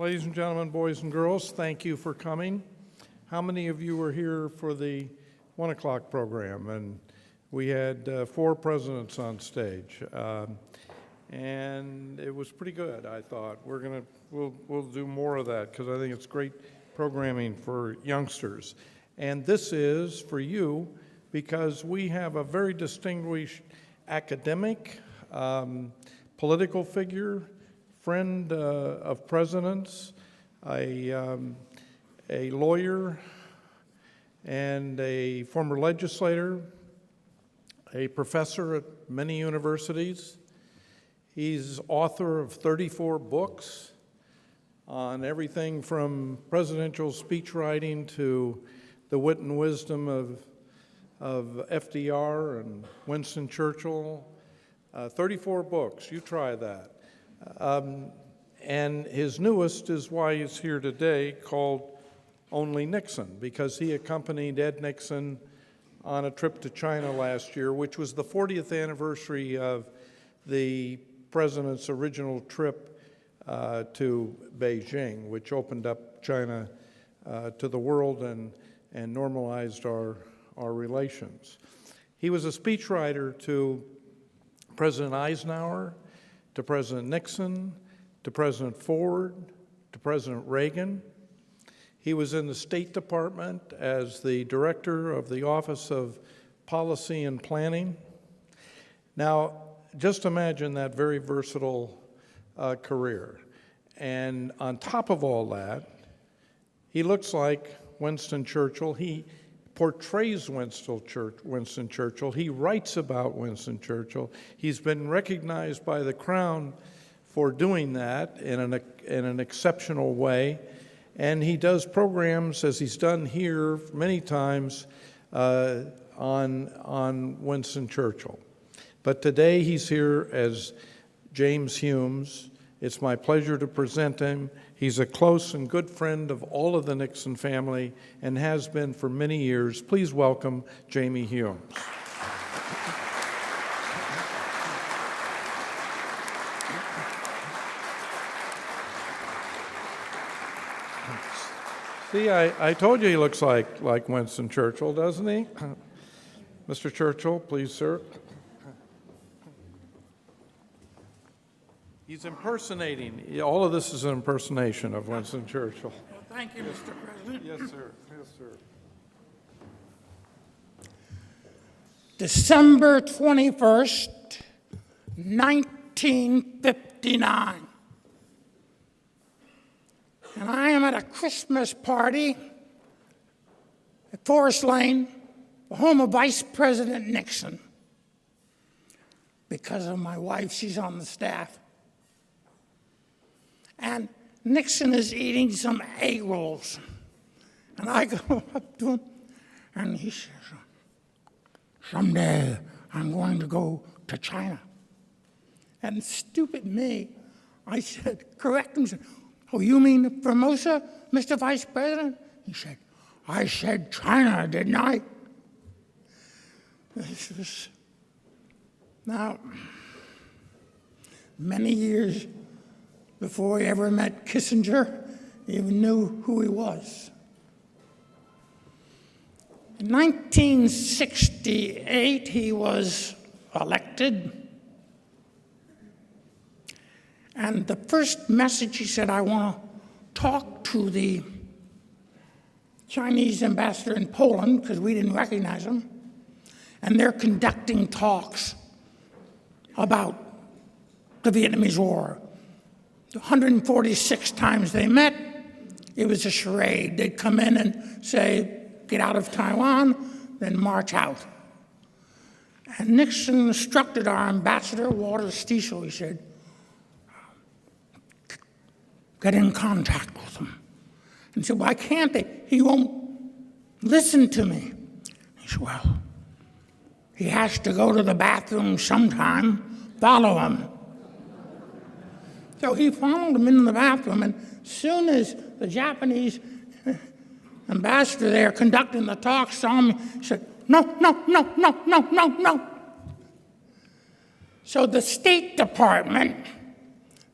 Ladies and gentlemen, boys and girls, thank you for coming. How many of you were here for the 1 o'clock program? And we had 4 presidents on stage. And it was pretty good, I thought. We'll do more of that because I think it's great programming for youngsters. And this is for you because we have a very distinguished academic, political figure, friend of presidents, a lawyer, and a former legislator, a professor at many universities. He's author of 34 books on everything from presidential speech writing to the wit and wisdom of FDR and Winston Churchill. 34 books, you try that. And his newest is why he's here today, called Only Nixon, because he accompanied Ed Nixon on a trip to China last year, which was the 40th anniversary of the president's original trip to Beijing, which opened up China to the world and normalized our relations. He was a speechwriter to President Eisenhower, to President Nixon, to President Ford, to President Reagan. He was in the State Department as the director of the Office of Policy and Planning. Now, just imagine that very versatile career. And on top of all that, he looks like Winston Churchill. He portrays Winston Churchill. He writes about Winston Churchill. He's been recognized by the Crown for doing that in an exceptional way. And he does programs, as he's done here many times, on Winston Churchill. But today he's here as James Humes. It's my pleasure to present him. He's a close and good friend of all of the Nixon family and has been for many years. Please welcome Jamie Humes. See, I told you he looks like Winston Churchill, doesn't he? Mr. Churchill, please, sir. He's impersonating. All of this is an impersonation of Winston Churchill. Well, thank you, Mr. President. Yes, sir. Yes, sir. December 21st, 1959. And I am at a Christmas party at Forest Lane, the home of Vice President Nixon. Because of my wife, she's on the staff. And Nixon is eating some egg rolls. And I go up to him, and he says, "Someday I'm going to go to China." And stupid me, I said, correct him, said, "Oh, you mean Formosa, Mr. Vice President?" He said, "I said China, didn't I?" This was now many years before he ever met Kissinger, he even knew who he was. In 1968, he was elected. And the first message, he said, "I want to talk to the Chinese ambassador in Poland," because we didn't recognize him. And they're conducting talks about the Vietnamese War. 146 times they met. It was a charade. They'd come in and say, "Get out of Taiwan," then march out. And Nixon instructed our ambassador, Walter Stiesel, he said, "Get in contact with him." And he said, "Why can't they? He won't listen to me." He said, "Well, he has to go to the bathroom sometime. Follow him." So he followed him into the bathroom, and as soon as the Japanese ambassador there conducting the talk saw him, he said, "No, no, no, no, no, no, no." So the State Department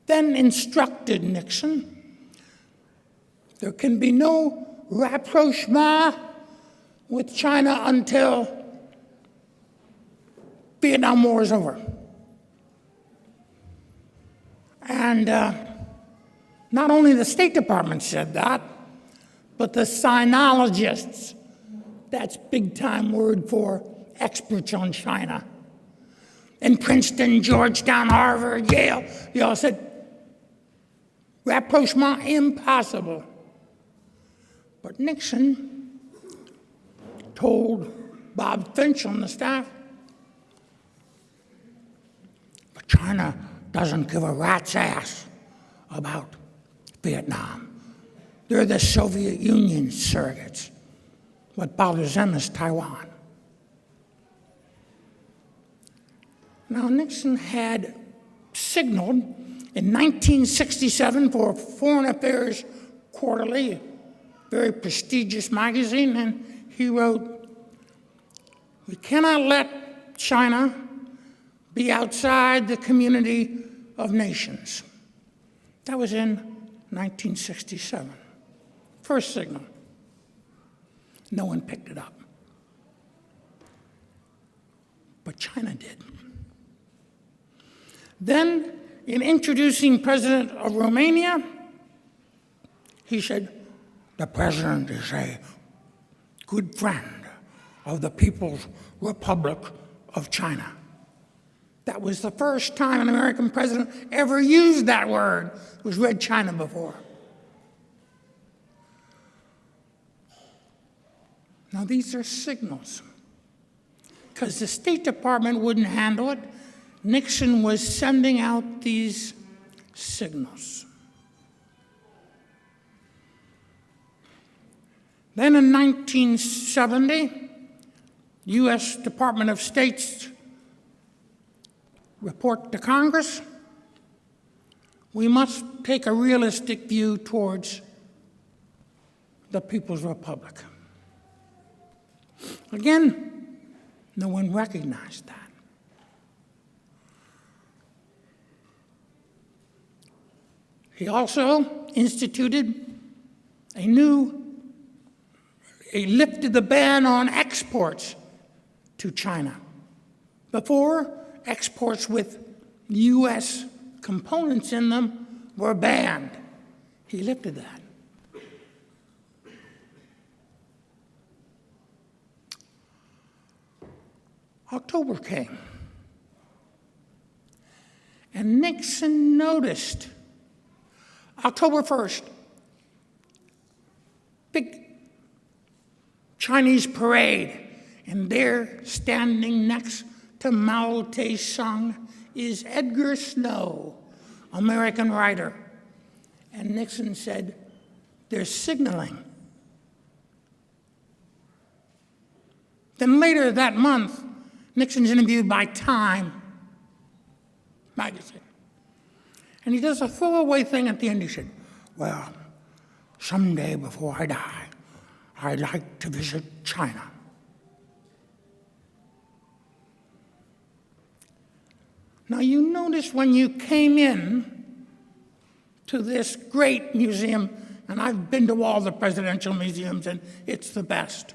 then instructed Nixon There can be no rapprochement with China until Vietnam War is over. And not only the State Department said that, but the sinologists, that's big-time word for experts on China, in Princeton, Georgetown, Harvard, Yale, they all said, rapprochement impossible. But Nixon told Bob Finch on the staff, but China doesn't give a rat's ass about Vietnam. They're the Soviet Union surrogates. What bothers them is Taiwan. Now, Nixon had signaled in 1967 for Foreign Affairs Quarterly, very prestigious magazine, and he wrote, "We cannot let China be outside the community of nations." That was in 1967. First signal. No one picked it up. But China did. Then, in introducing President of Romania, he said, "The president is a good friend of the People's Republic of China." That was the first time an American president ever used that word. It was Red China before. Now, these are signals. Because the State Department wouldn't handle it, Nixon was sending out these signals. Then in 1970, U.S. Department of State's report to Congress, we must take a realistic view towards the People's Republic. Again, no one recognized that. He also lifted the ban on exports to China. Before, exports with U.S. components in them were banned. He lifted that. October came, and Nixon noticed October 1st, big Chinese parade, and there, standing next to Mao Tse-tung, is Edgar Snow, American writer. And Nixon said, "They're signaling." Then later that month, Nixon's interviewed by Time magazine. And he does a throwaway thing at the end. He said, "Well, someday before I die, I'd like to visit China." Now, you notice when you came in to this great museum, and I've been to all the presidential museums, and it's the best.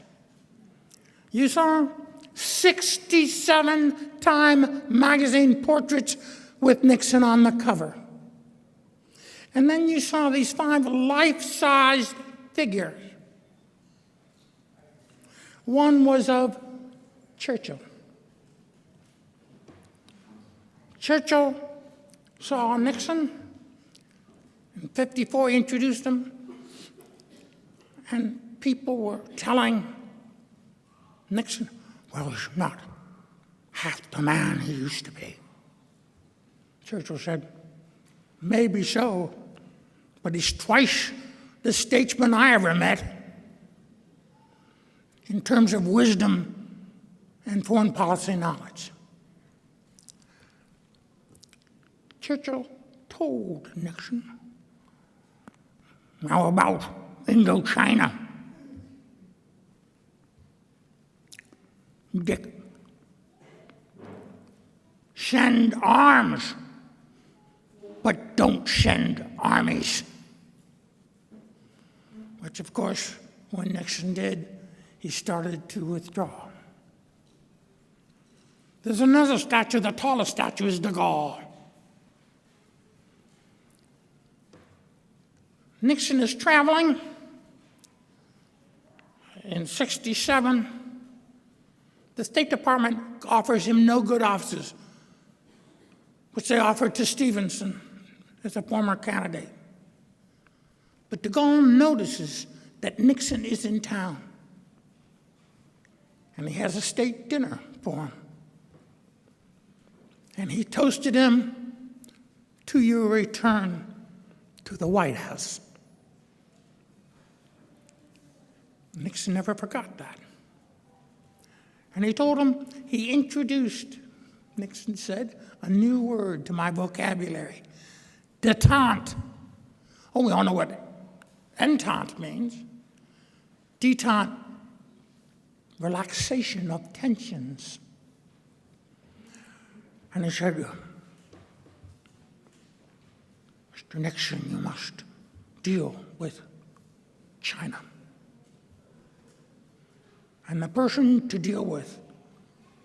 You saw 67 Time magazine portraits with Nixon on the cover. And then you saw these 5 life-sized figures. One was of Churchill. Churchill saw Nixon. In '54, he introduced him. And people were telling Nixon, "Well, he's not half the man he used to be." Churchill said, "Maybe so, but he's twice the statesman I ever met in terms of wisdom and foreign policy knowledge." Churchill told Nixon, "How about Indochina? Dick, send arms, but don't send armies." which of course, when Nixon did, he started to withdraw. There's another statue, the tallest statue is de Gaulle. Nixon is traveling in '67. The State Department offers him no good offices, which they offered to Stevenson as a former candidate. But de Gaulle notices that Nixon is in town, and he has a state dinner for him. And he toasted him to your return to the White House. Nixon never forgot that. And he told him, he introduced, Nixon said, a new word to my vocabulary, détente. Oh, we all know what entente means. Détente, relaxation of tensions. And he said, Mr. Nixon, you must deal with China. And the person to deal with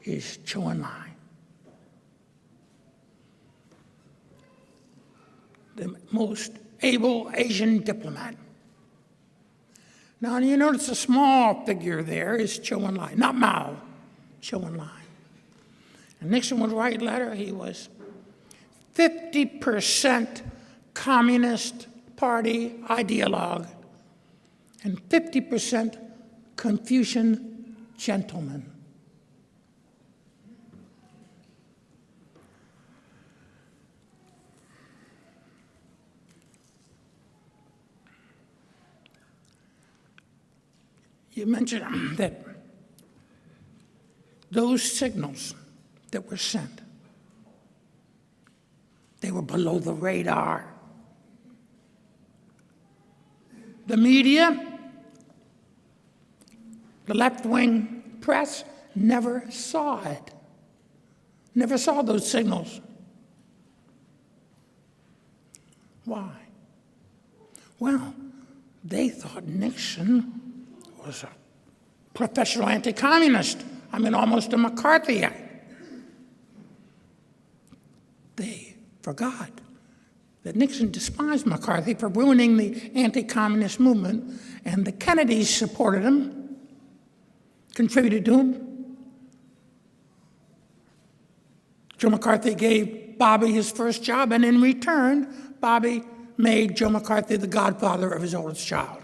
is Zhou Enlai, the most able Asian diplomat. Now, you notice a small figure there is Zhou Enlai, not Mao, Zhou Enlai. And Nixon would write a letter, he was 50% Communist Party ideologue and 50% Confucian gentleman. You mentioned that those signals that were sent, they were below the radar. The media, the left-wing press never saw it, never saw those signals. Why? Well, they thought Nixon was a professional anti-communist. I mean, almost a McCarthyite. They forgot that Nixon despised McCarthy for ruining the anti-communist movement, and the Kennedys supported him, contributed to him. Joe McCarthy gave Bobby his first job, and in return, Bobby made Joe McCarthy the godfather of his oldest child.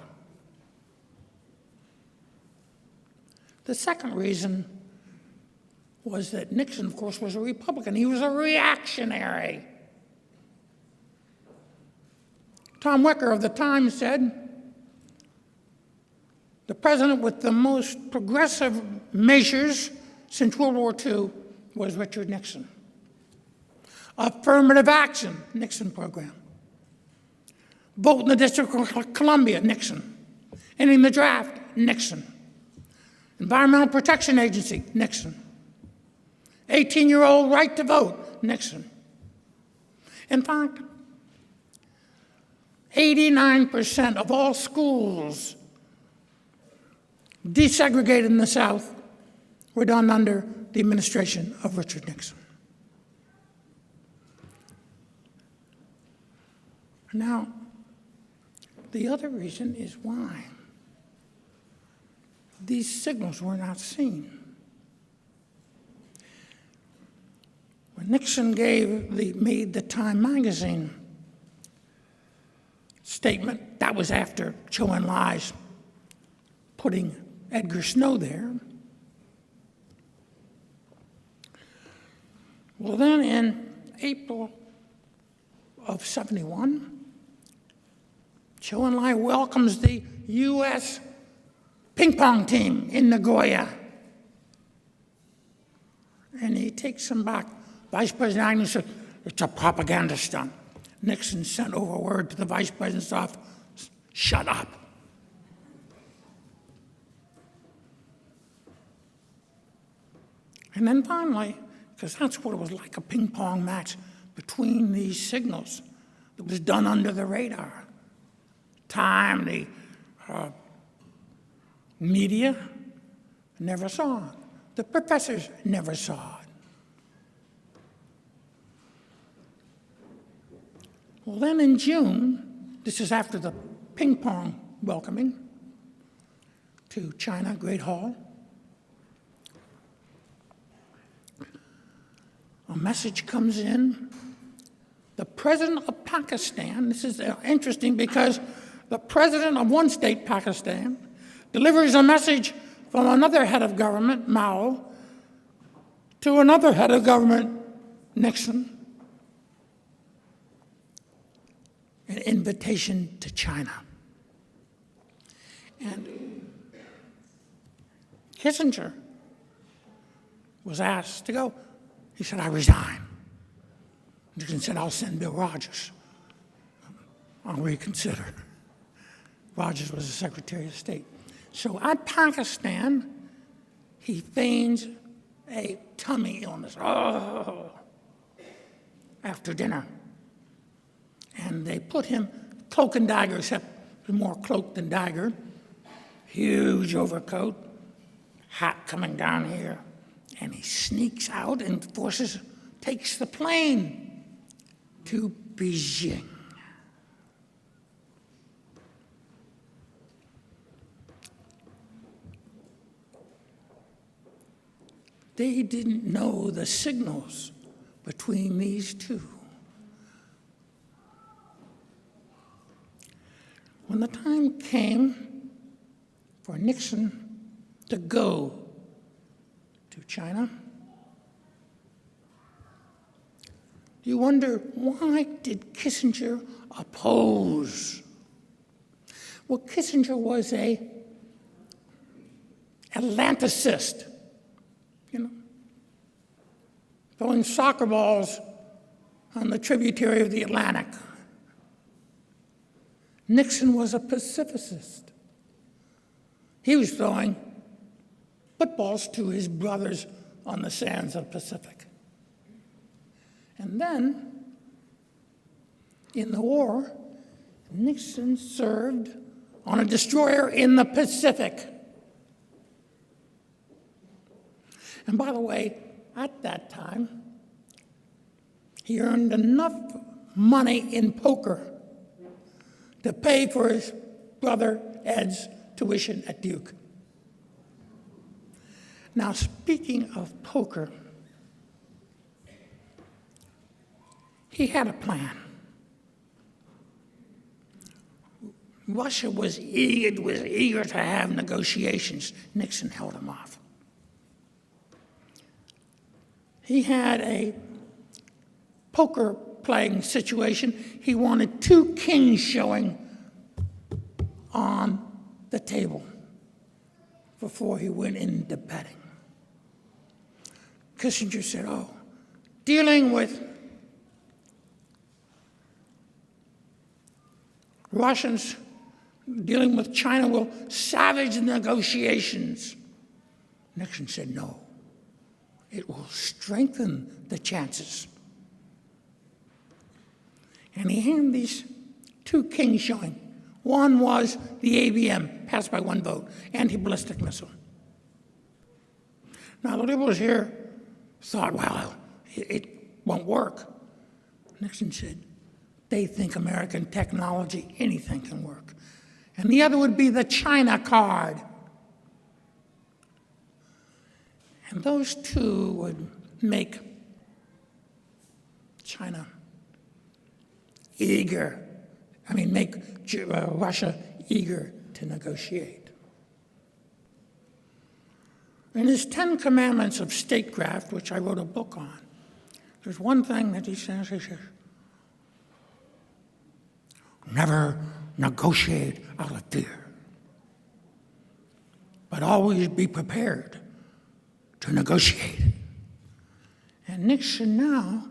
The second reason was that Nixon, of course, was a Republican. He was a reactionary. Tom Wecker of the Times said, the president with the most progressive measures since World War II was Richard Nixon. Affirmative action, Nixon program. Vote in the District of Columbia, Nixon. Ending the draft, Nixon. Environmental Protection Agency, Nixon. 18-year-old right to vote, Nixon. In fact, 89% of all schools desegregated in the South were done under the administration of Richard Nixon. Now, the other reason is why these signals were not seen. When Nixon made the Time magazine statement, that was after Zhou Enlai's putting Edgar Snow there. Well, then in April of '71, Zhou Enlai welcomes the U.S. ping pong team in Nagoya. And he takes them back. Vice President Agnew said, it's a propaganda stunt. Nixon sent over word to the Vice President's office, shut up. And then finally, because that's what it was like, a ping pong match between these signals that was done under the radar. Time, the Media never saw it. The professors never saw it. Well, then in June, this is after the ping pong welcoming to China, Great Hall, a message comes in. The president of Pakistan, this is interesting because the president of one state, Pakistan, delivers a message from another head of government, Mao, to another head of government, Nixon, an invitation to China. And Kissinger was asked to go. He said, I resign. Nixon said, I'll send Bill Rogers. I'll reconsider. Rogers was the Secretary of State. So at Pakistan, he feigns a tummy illness. Oh, after dinner. And they put him cloak and dagger, except more cloak than dagger. Huge overcoat, hat coming down here. And he sneaks out and takes the plane to Beijing. They didn't know the signals between these two. When the time came for Nixon to go to China, you wonder, why did Kissinger oppose? Well, Kissinger was an Atlanticist, throwing soccer balls on the tributary of the Atlantic. Nixon was a Pacificist. He was throwing footballs to his brothers on the sands of the Pacific. And then, in the war, Nixon served on a destroyer in the Pacific. And by the way, at that time, he earned enough money in poker to pay for his brother Ed's tuition at Duke. Now, speaking of poker, he had a plan. Russia was eager to have negotiations. Nixon held him off. He had a poker playing situation. He wanted two kings showing on the table before he went into betting. Kissinger said, dealing with Russians, dealing with China will savage the negotiations. Nixon said, no, it will strengthen the chances. And he handed these two kings showing. One was the ABM, passed by one vote, anti-ballistic missile. Now, the liberals here thought, well, it won't work. Nixon said, they think American technology, anything can work. And the other would be the China card. And those two would make China make Russia eager to negotiate. In his 10 Commandments of Statecraft, which I wrote a book on, there's one thing that he says, never negotiate out of fear, but always be prepared to negotiate. And Nixon now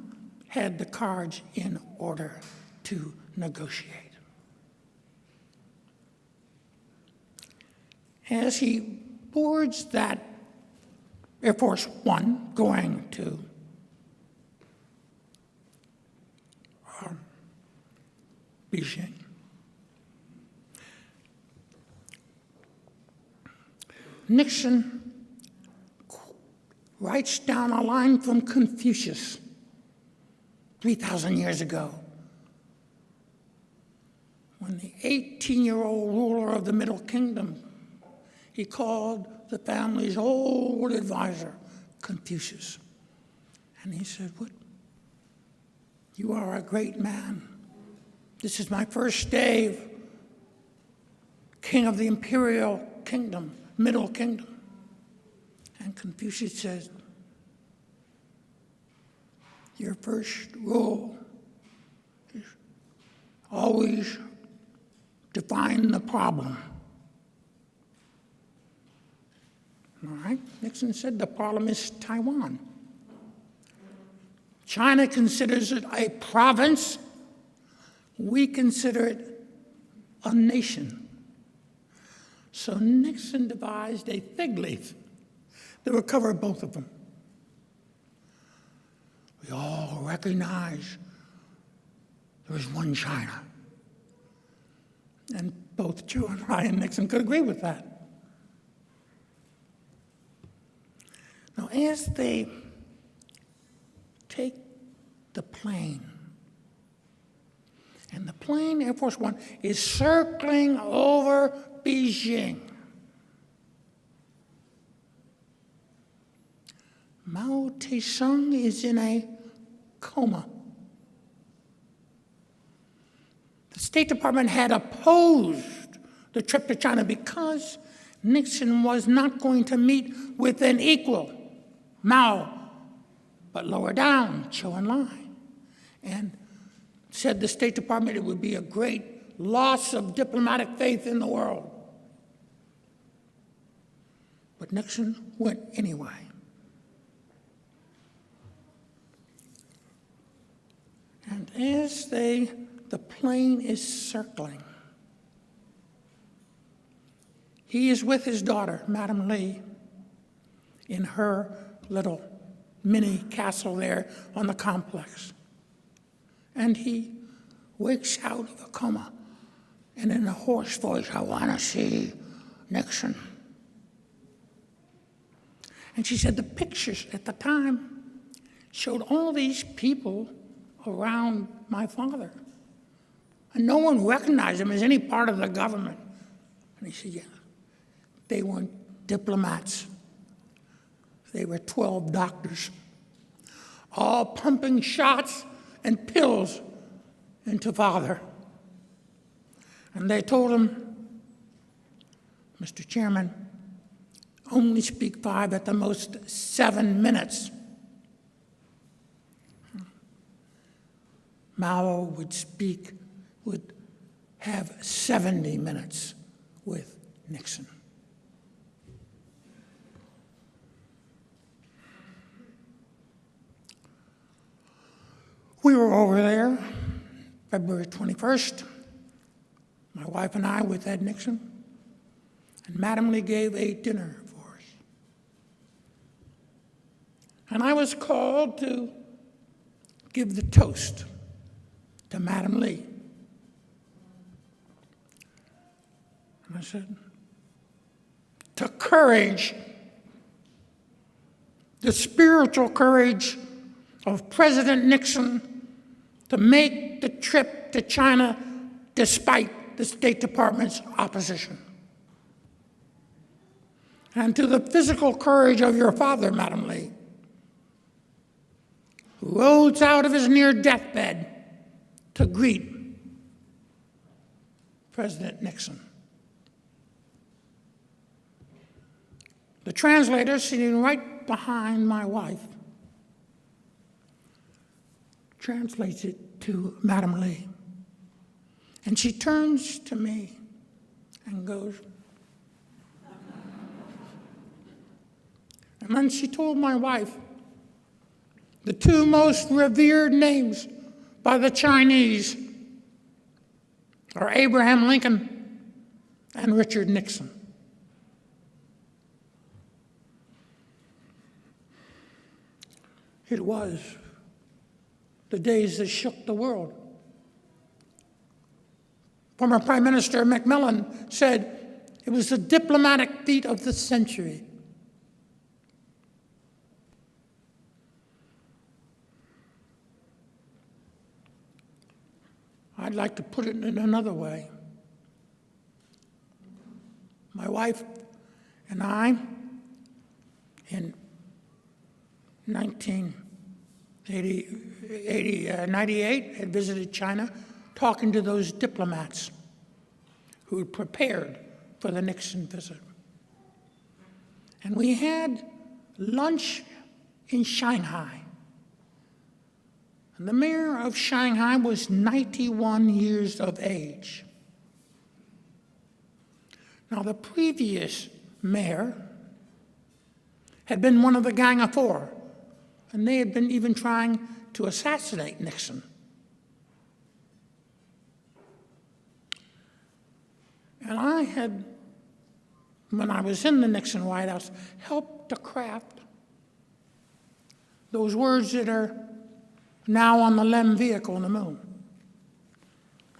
had the cards in order to negotiate. As he boards that Air Force One going to Beijing, Nixon writes down a line from Confucius 3,000 years ago, when the 18-year-old ruler of the Middle Kingdom, he called the family's old advisor, Confucius. And he said, "What? You are a great man. This is my first day king of the imperial kingdom, Middle Kingdom." And Confucius says, "Your first rule is always define the problem." All right, Nixon said the problem is Taiwan. China considers it a province. We consider it a nation. So Nixon devised a fig leaf that would cover both of them. We all recognize there is one China. And both Joe and I and Nixon could agree with that. Now, as they take the plane, and the plane, Air Force One, is circling over Beijing, Mao Tse-tung is in a coma. The State Department had opposed the trip to China because Nixon was not going to meet with an equal, Mao, but lower down, Zhou Enlai, and said the State Department it would be a great loss of diplomatic faith in the world. But Nixon went anyway. And as the plane is circling, he is with his daughter, Madam Lee, in her little mini castle there on the complex. And he wakes out of a coma, and in a hoarse voice, "I want to see Nixon." And she said the pictures at the time showed all these people around my father. And no one recognized him as any part of the government. And he said, yeah, they weren't diplomats. They were 12 doctors, all pumping shots and pills into father. And they told him, "Mr. Chairman, only speak 5, at the most 7 minutes." Mao would have 70 minutes with Nixon. We were over there February 21st, my wife and I with Ed Nixon, and Madam Lee gave a dinner for us. And I was called to give the toast to Madam Lee. And I said, "To courage, the spiritual courage of President Nixon to make the trip to China despite the State Department's opposition. And to the physical courage of your father, Madam Lee, who rose out of his near deathbed to greet President Nixon." The translator, sitting right behind my wife, translates it to Madam Lee. And she turns to me and goes, and then she told my wife the two most revered names by the Chinese are Abraham Lincoln and Richard Nixon. It was the days that shook the world. Former Prime Minister Macmillan said, It was the diplomatic feat of the century. I'd like to put it in another way. My wife and I, in 1998, had visited China, talking to those diplomats who had prepared for the Nixon visit. And we had lunch in Shanghai. And the mayor of Shanghai was 91 years of age. Now, the previous mayor had been one of the Gang of Four, and they had been even trying to assassinate Nixon. And I had, when I was in the Nixon White House, helped to craft those words that are now on the LEM vehicle on the moon.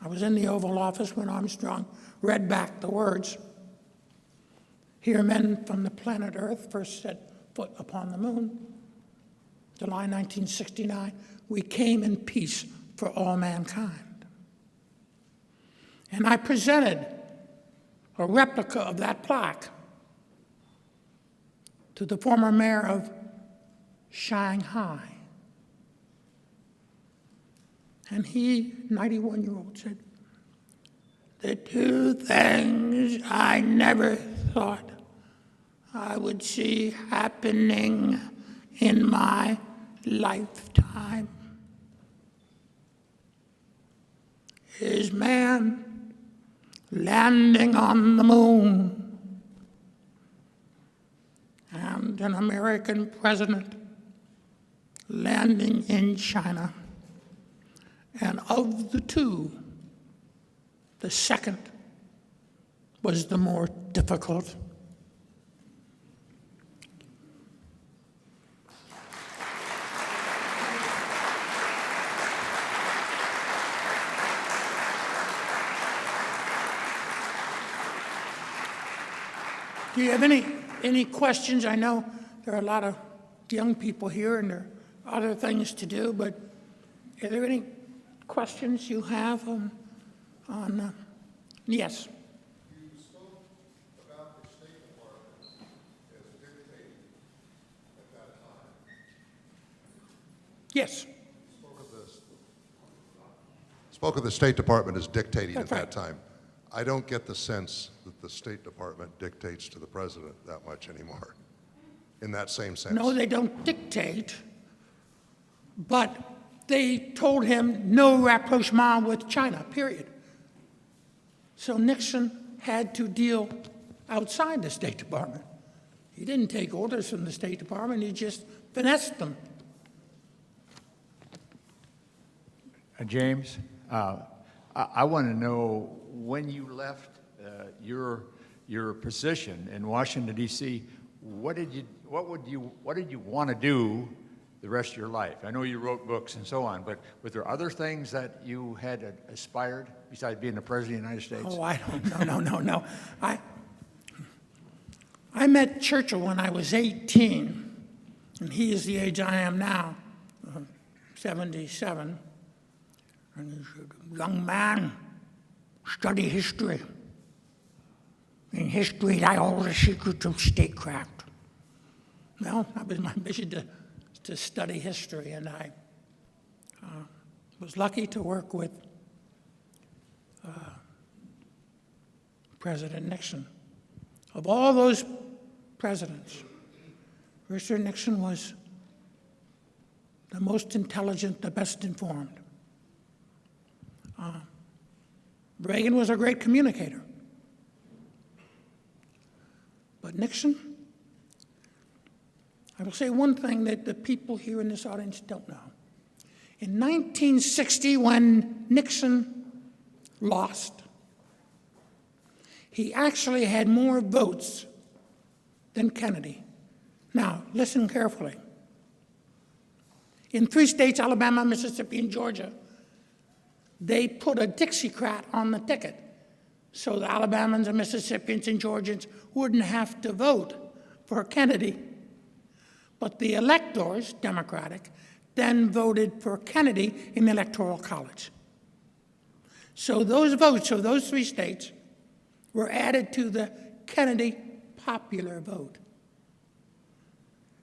I was in the Oval Office when Armstrong read back the words. Here men from the planet Earth first set foot upon the moon. July 1969, we came in peace for all mankind. And I presented a replica of that plaque to the former mayor of Shanghai. And he, 91-year-old, said, "The two things I never thought I would see happening in my lifetime is man landing on the moon and an American president landing in China. And of the two, the second was the more difficult." Do you have any questions? I know there are a lot of young people here and there are other things to do, but are there any questions you have on yes? You spoke about the State Department as dictating at that time. Yes. Spoke of the State Department as dictating That's at right. that time. I don't get the sense that the State Department dictates to the president that much anymore, in that same sense. No, they don't dictate, but they told him no rapprochement with China, period. So Nixon had to deal outside the State Department. He didn't take orders from the State Department, he just finessed them. James, I want to know when you left your position in Washington D.C. What did you want to do the rest of your life? I know you wrote books and so on, but were there other things that you had aspired besides being the president of the United States? Oh, I don't, no. I met Churchill when I was 18, and he is the age I am now, 77. And he said, "Young man, study history. In history lie all the secrets of statecraft." Well, that was my mission to study history, and I was lucky to work with President Nixon. Of all those presidents, Richard Nixon was the most intelligent, the best informed. Reagan was a great communicator. But Nixon, I will say one thing that the people here in this audience don't know. In 1960, when Nixon lost, he actually had more votes than Kennedy. Now, listen carefully. In 3 states, Alabama, Mississippi, and Georgia, they put a Dixiecrat on the ticket so the Alabamans and Mississippians and Georgians wouldn't have to vote for Kennedy. But the electors, Democratic, then voted for Kennedy in the Electoral College. So those votes of those 3 states were added to the Kennedy popular vote.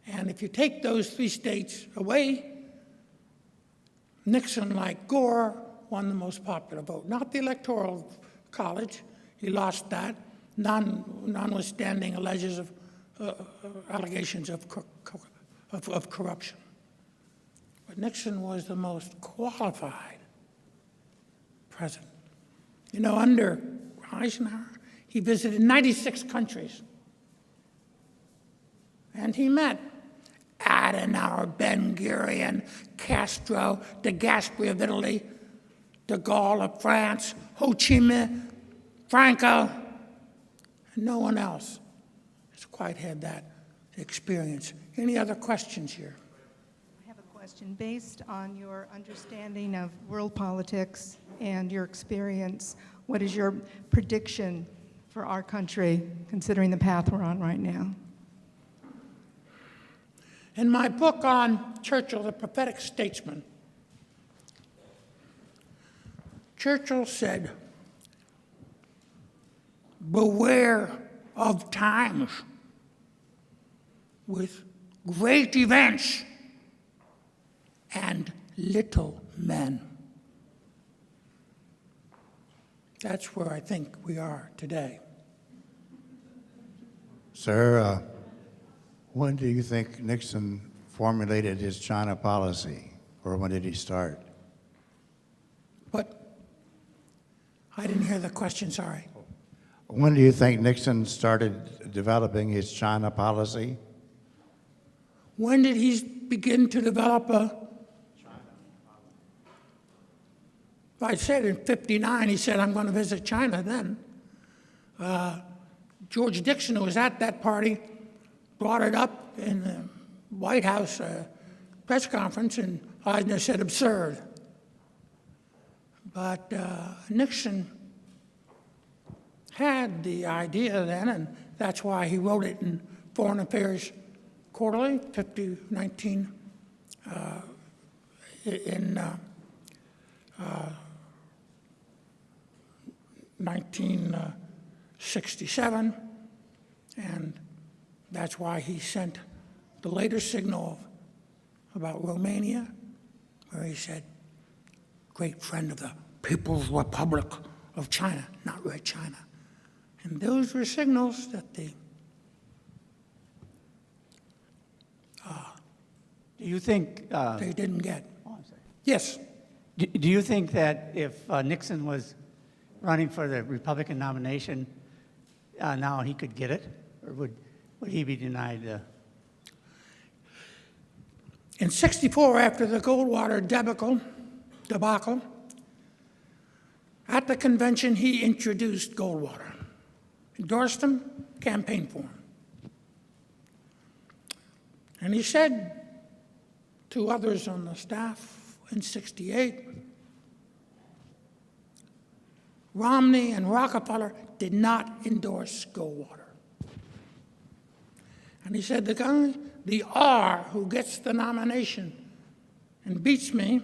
And if you take those 3 states away, Nixon, like Gore, won the most popular vote. Not the Electoral College. He lost that, notwithstanding allegations of corruption. But Nixon was the most qualified president. You know, under Eisenhower, he visited 96 countries. And he met Adenauer, Ben-Gurion, Castro, de Gasperi of Italy, de Gaulle of France, Ho Chi Minh, Franco, and no one else has quite had that experience. Any other questions here? I have a question. Based on your understanding of world politics and your experience, what is your prediction for our country, considering the path we're on right now? In my book on Churchill, the prophetic statesman, Churchill said, "Beware of times with great events and little men." That's where I think we are today. Sir, when do you think Nixon formulated his China policy, or when did he start? But I didn't hear the question, sorry. When do you think Nixon started developing his China policy? When did he begin to develop a? I said in '59, he said, "I'm going to visit China then." George Dixon, who was at that party, brought it up in the White House press conference, and Eisner said, "Absurd." But Nixon had the idea then, and that's why he wrote it in Foreign Affairs Quarterly, 1967, and that's why he sent the later signal about Romania, where he said, "Great friend of the People's Republic of China," not Red China. And those were signals that Do you think? they didn't get. Oh, I'm sorry. Yes, Do you think that if Nixon was running for the Republican nomination, now he could get it, or would he be denied? in '64, after the Goldwater debacle, at the convention, he introduced Goldwater, endorsed him, campaigned for him. And he said to others on the staff in '68, Romney and Rockefeller did not endorse Goldwater. And he said, the R who gets the nomination and beats me,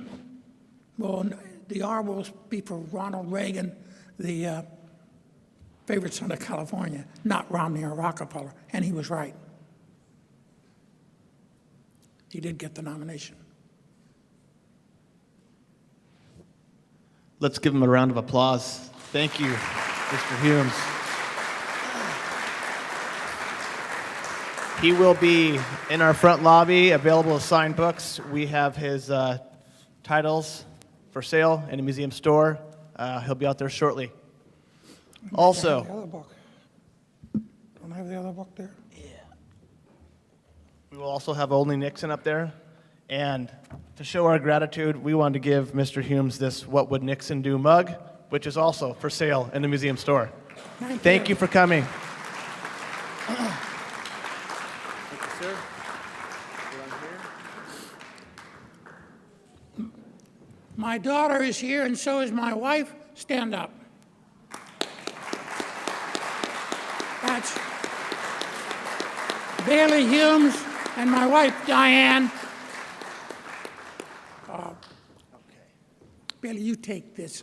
well, the R will be for Ronald Reagan, the favorite son of California, not Romney or Rockefeller. And he was right. He did get the nomination. Let's give him a round of applause. Thank you, Mr. Humes. He will be in our front lobby, available to sign books. We have his titles for sale in a museum store. He'll be out there shortly. Also, The other book. Don't I have the other book there? we will also have Only Nixon up there. And to show our gratitude, we wanted to give Mr. Humes this What Would Nixon Do mug, which is also for sale in the museum store. Thank you for coming. Thank you, sir. My daughter is here, and so is my wife. Stand up. much. Bailey Humes and my wife, Diane. Bailey, you take this.